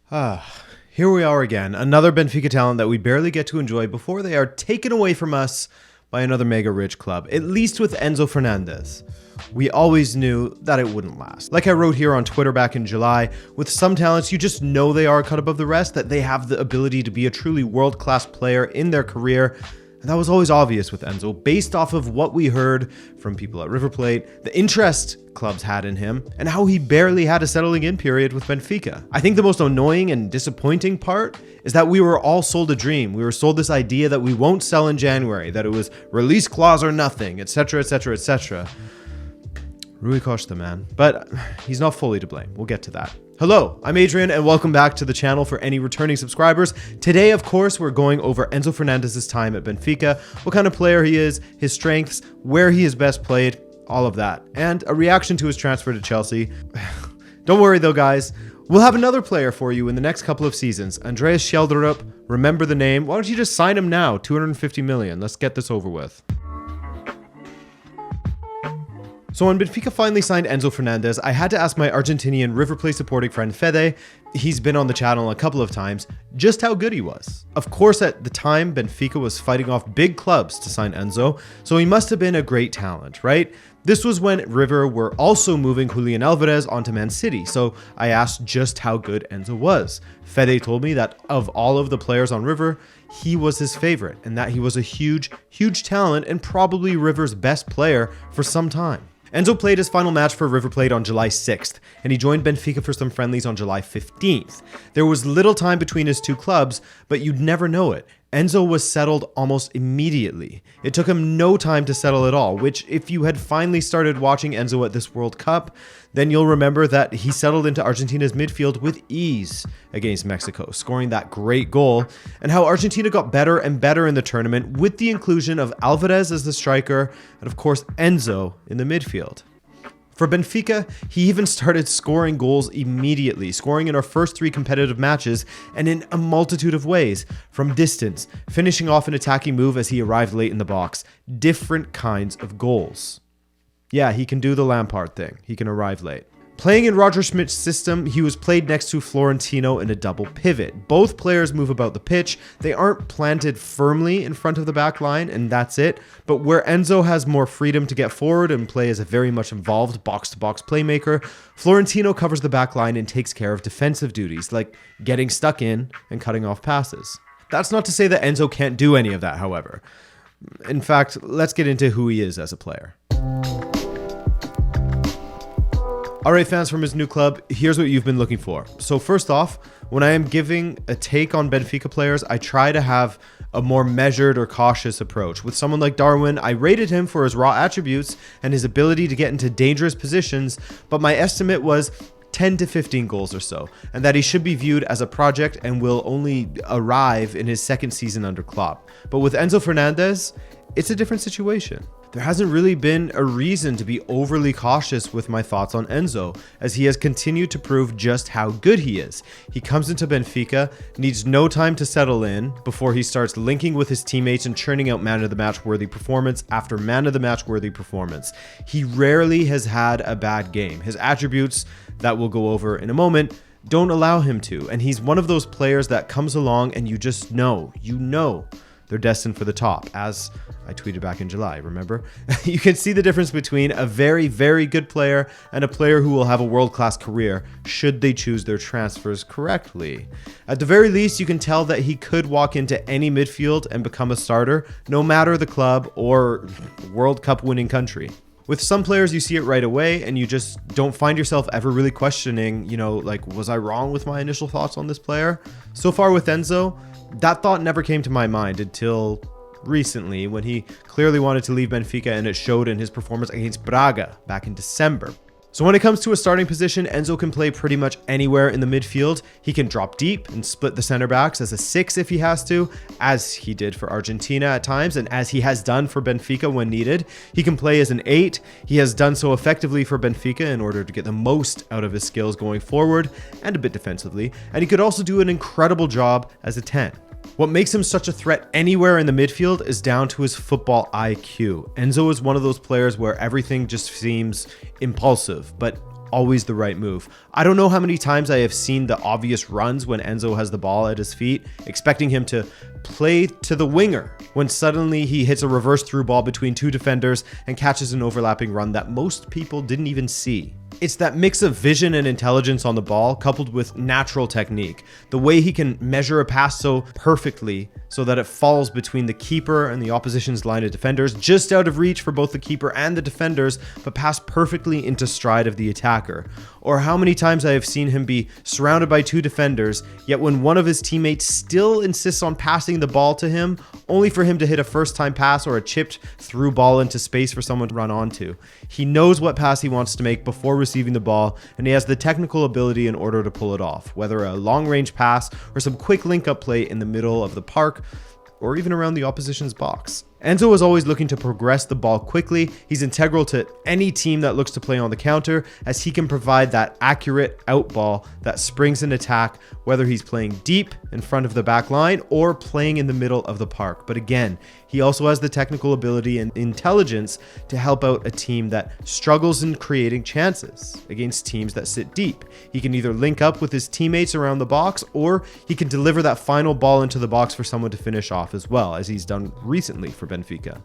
Here we are again, another Benfica talent that we barely get to enjoy before they are taken away from us by another mega rich club, at least with Enzo Fernandez. We always knew that it wouldn't last. Like I wrote here on Twitter back in July, with some talents you just know they are a cut above the rest, that they have the ability to be a truly world-class player in their career. And that was always obvious with Enzo, based off of what we heard from people at River Plate, the interest clubs had in him, and how he barely had a settling in period with Benfica. I think the most annoying and disappointing part is that we were all sold a dream. We were sold this idea that we won't sell in January, that it was release clause or nothing, etc, etc, etc. Rui Costa, man. But he's not fully to blame. We'll get to that. Hello, I'm Adrian and welcome back to the channel for any returning subscribers. Today, of course, we're going over Enzo Fernandez's time at Benfica, what kind of player he is, his strengths, where he is best played, all of that, and a reaction to his transfer to Chelsea. Don't worry though, guys. We'll have another player for you in the next couple of seasons. Andreas Schjelderup, remember the name. Why don't you just sign him now? 250 million. Let's get this over with. So when Benfica finally signed Enzo Fernandez, I had to ask my Argentinian River Plate supporting friend Fede, he's been on the channel a couple of times, just how good he was. Of course, at the time, Benfica was fighting off big clubs to sign Enzo, so he must have been a great talent, right? This was when River were also moving Julian Alvarez onto Man City, so I asked just how good Enzo was. Fede told me that of all of the players on River, he was his favorite, and that he was a huge, huge talent and probably River's best player for some time. Enzo played his final match for River Plate on July 6th, and he joined Benfica for some friendlies on July 15th. There was little time between his two clubs, but you'd never know it. Enzo was settled almost immediately. It took him no time to settle at all, which if you had finally started watching Enzo at this World Cup, then you'll remember that he settled into Argentina's midfield with ease against Mexico, scoring that great goal, and how Argentina got better and better in the tournament with the inclusion of Alvarez as the striker and of course Enzo in the midfield. For Benfica, he even started scoring goals immediately, scoring in our first 3 competitive matches and in a multitude of ways, from distance, finishing off an attacking move as he arrived late in the box, different kinds of goals. Yeah, he can do the Lampard thing. He can arrive late. Playing in Roger Schmidt's system, he was played next to Florentino in a double pivot. Both players move about the pitch. They aren't planted firmly in front of the back line, and that's it. But where Enzo has more freedom to get forward and play as a very much involved box-to-box playmaker, Florentino covers the back line and takes care of defensive duties, like getting stuck in and cutting off passes. That's not to say that Enzo can't do any of that, however. In fact, let's get into who he is as a player. Alright fans, from his new club, here's what you've been looking for. So first off, when I am giving a take on Benfica players, I try to have a more measured or cautious approach. With someone like Darwin, I rated him for his raw attributes and his ability to get into dangerous positions, but my estimate was 10 to 15 goals or so, and that he should be viewed as a project and will only arrive in his second season under Klopp. But with Enzo Fernandez, it's a different situation. There hasn't really been a reason to be overly cautious with my thoughts on Enzo, as he has continued to prove just how good he is. He comes into Benfica, needs no time to settle in before he starts linking with his teammates and churning out man of the match worthy performance after man of the match worthy performance. He rarely has had a bad game. His attributes, that we'll go over in a moment, don't allow him to, and he's one of those players that comes along and you just know, they're destined for the top, as I tweeted back in July, remember? You can see the difference between a very, very good player and a player who will have a world-class career should they choose their transfers correctly. At the very least, you can tell that he could walk into any midfield and become a starter, no matter the club or World Cup winning country. With some players, you see it right away and you just don't find yourself ever really questioning, like, was I wrong with my initial thoughts on this player? So far with Enzo, that thought never came to my mind until recently, when he clearly wanted to leave Benfica, and it showed in his performance against Braga back in December. So when it comes to a starting position, Enzo can play pretty much anywhere in the midfield. He can drop deep and split the center backs as a 6 if he has to, as he did for Argentina at times, and as he has done for Benfica when needed. He can play as an 8. He has done so effectively for Benfica in order to get the most out of his skills going forward and a bit defensively, and he could also do an incredible job as a 10. What makes him such a threat anywhere in the midfield is down to his football IQ. Enzo is one of those players where everything just seems impulsive, but always the right move. I don't know how many times I have seen the obvious runs when Enzo has the ball at his feet, expecting him to play to the winger, when suddenly he hits a reverse through ball between two defenders and catches an overlapping run that most people didn't even see. It's that mix of vision and intelligence on the ball coupled with natural technique. The way he can measure a pass so perfectly so that it falls between the keeper and the opposition's line of defenders, just out of reach for both the keeper and the defenders, but pass perfectly into stride of the attacker. Or how many times I have seen him be surrounded by two defenders, yet when one of his teammates still insists on passing the ball to him, only for him to hit a first-time pass or a chipped through ball into space for someone to run onto. He knows what pass he wants to make before receiving the ball, and he has the technical ability in order to pull it off, whether a long-range pass or some quick link-up play in the middle of the park, or even around the opposition's box. Enzo is always looking to progress the ball quickly. He's integral to any team that looks to play on the counter, as he can provide that accurate out ball that springs an attack, whether he's playing deep in front of the back line or playing in the middle of the park. But again, he also has the technical ability and intelligence to help out a team that struggles in creating chances against teams that sit deep. He can either link up with his teammates around the box, or he can deliver that final ball into the box for someone to finish off as well, as he's done recently for Benfica.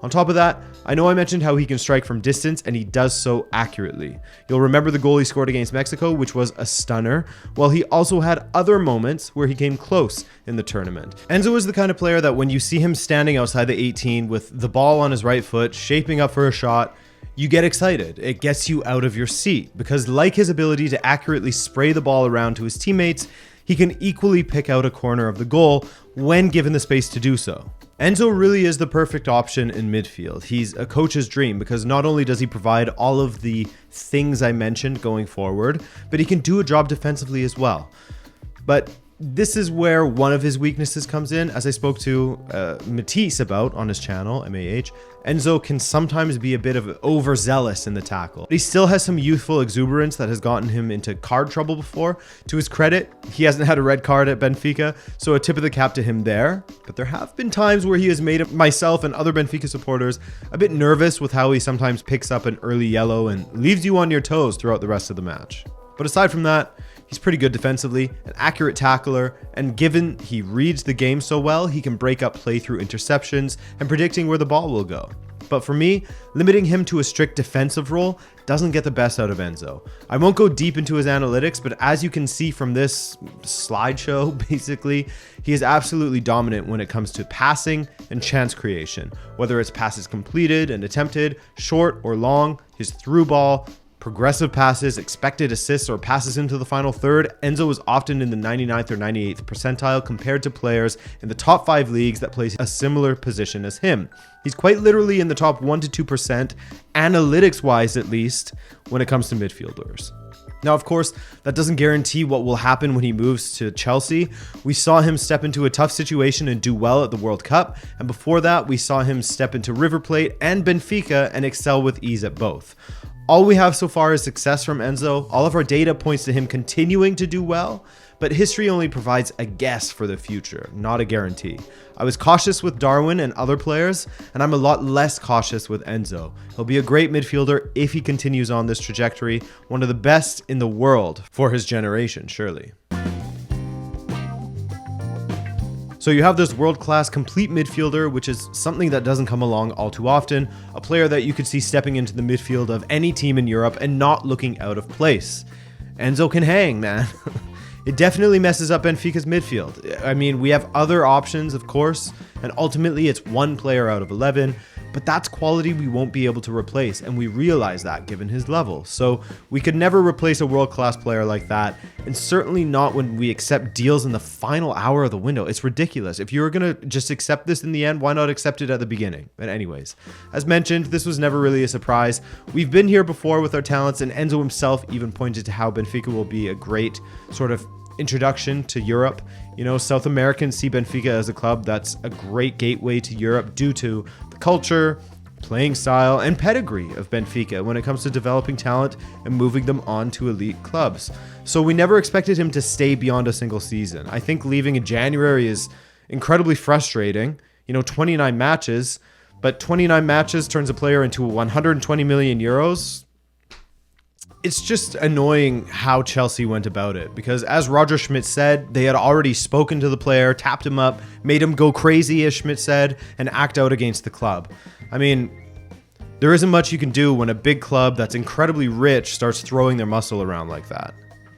On top of that, I know I mentioned how he can strike from distance, and he does so accurately. You'll remember the goal he scored against Mexico, which was a stunner, while he also had other moments where he came close in the tournament. Enzo is the kind of player that when you see him standing outside the 18 with the ball on his right foot, shaping up for a shot, you get excited. It gets you out of your seat, because like his ability to accurately spray the ball around to his teammates, he can equally pick out a corner of the goal when given the space to do so. Enzo really is the perfect option in midfield. He's a coach's dream, because not only does he provide all of the things I mentioned going forward, but he can do a job defensively as well. But this is where one of his weaknesses comes in. As I spoke to Matisse about on his channel, MAH, Enzo can sometimes be a bit of overzealous in the tackle. He still has some youthful exuberance that has gotten him into card trouble before. To his credit, he hasn't had a red card at Benfica, so a tip of the cap to him there. But there have been times where he has made myself and other Benfica supporters a bit nervous with how he sometimes picks up an early yellow and leaves you on your toes throughout the rest of the match. But aside from that, he's pretty good defensively, an accurate tackler, and given he reads the game so well, he can break up play through interceptions and predicting where the ball will go. But for me, limiting him to a strict defensive role doesn't get the best out of Enzo. I won't go deep into his analytics, but as you can see from this slideshow, basically, he is absolutely dominant when it comes to passing and chance creation. Whether it's passes completed and attempted, short or long, his through ball, progressive passes, expected assists, or passes into the final third, Enzo is often in the 99th or 98th percentile compared to players in the top 5 leagues that play a similar position as him. He's quite literally in the top 1 to 2%, analytics-wise at least, when it comes to midfielders. Now, of course, that doesn't guarantee what will happen when he moves to Chelsea. We saw him step into a tough situation and do well at the World Cup, and before that, we saw him step into River Plate and Benfica and excel with ease at both. All we have so far is success from Enzo. All of our data points to him continuing to do well, but history only provides a guess for the future, not a guarantee. I was cautious with Darwin and other players, and I'm a lot less cautious with Enzo. He'll be a great midfielder if he continues on this trajectory, one of the best in the world for his generation, surely. So you have this world-class complete midfielder, which is something that doesn't come along all too often, a player that you could see stepping into the midfield of any team in Europe and not looking out of place. Enzo can hang, man. It definitely messes up Benfica's midfield. I mean, we have other options, of course, and ultimately it's one player out of 11, but that's quality we won't be able to replace, and we realize that given his level. So we could never replace a world-class player like that, and certainly not when we accept deals in the final hour of the window. It's ridiculous. If you're going to just accept this in the end, why not accept it at the beginning? But anyways, as mentioned, this was never really a surprise. We've been here before with our talents, and Enzo himself even pointed to how Benfica will be a great sort of introduction to Europe. You know, South Americans see Benfica as a club that's a great gateway to Europe due to the culture, playing style, and pedigree of Benfica when it comes to developing talent and moving them on to elite clubs. So we never expected him to stay beyond a single season. I think leaving in January is incredibly frustrating. 29 matches, but 29 matches turns a player into 120 million euros. It's just annoying how Chelsea went about it, because as Roger Schmidt said, they had already spoken to the player, tapped him up, made him go crazy, as Schmidt said, and act out against the club. I mean, there isn't much you can do when a big club that's incredibly rich starts throwing their muscle around like that.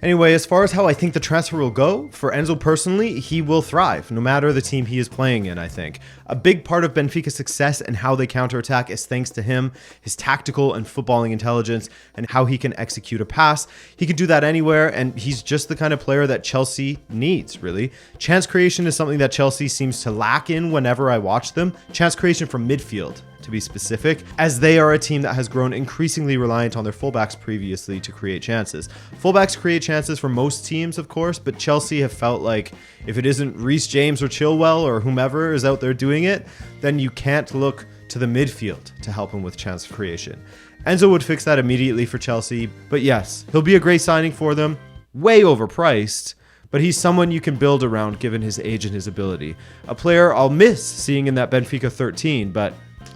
Anyway, as far as how I think the transfer will go, for Enzo personally, he will thrive, no matter the team he is playing in, I think. A big part of Benfica's success and how they counterattack is thanks to him, his tactical and footballing intelligence, and how he can execute a pass. He can do that anywhere, and he's just the kind of player that Chelsea needs, really. Chance creation is something that Chelsea seems to lack in whenever I watch them. Chance creation from midfield, to be specific, as they are a team that has grown increasingly reliant on their fullbacks previously to create chances. Fullbacks create chances for most teams, of course, but Chelsea have felt like if it isn't Reece James or Chilwell or whomever is out there doing it, then you can't look to the midfield to help him with chance creation. Enzo would fix that immediately for Chelsea, but yes, he'll be a great signing for them, way overpriced, but he's someone you can build around given his age and his ability. A player I'll miss seeing in that Benfica 13, but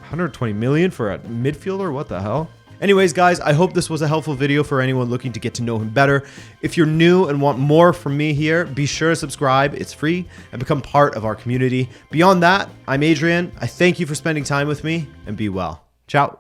120 million for a midfielder? What the hell? Anyways, guys, I hope this was a helpful video for anyone looking to get to know him better. If you're new and want more from me here, be sure to subscribe. It's free, and become part of our community. Beyond that, I'm Adrian. I thank you for spending time with me, and be well. Ciao.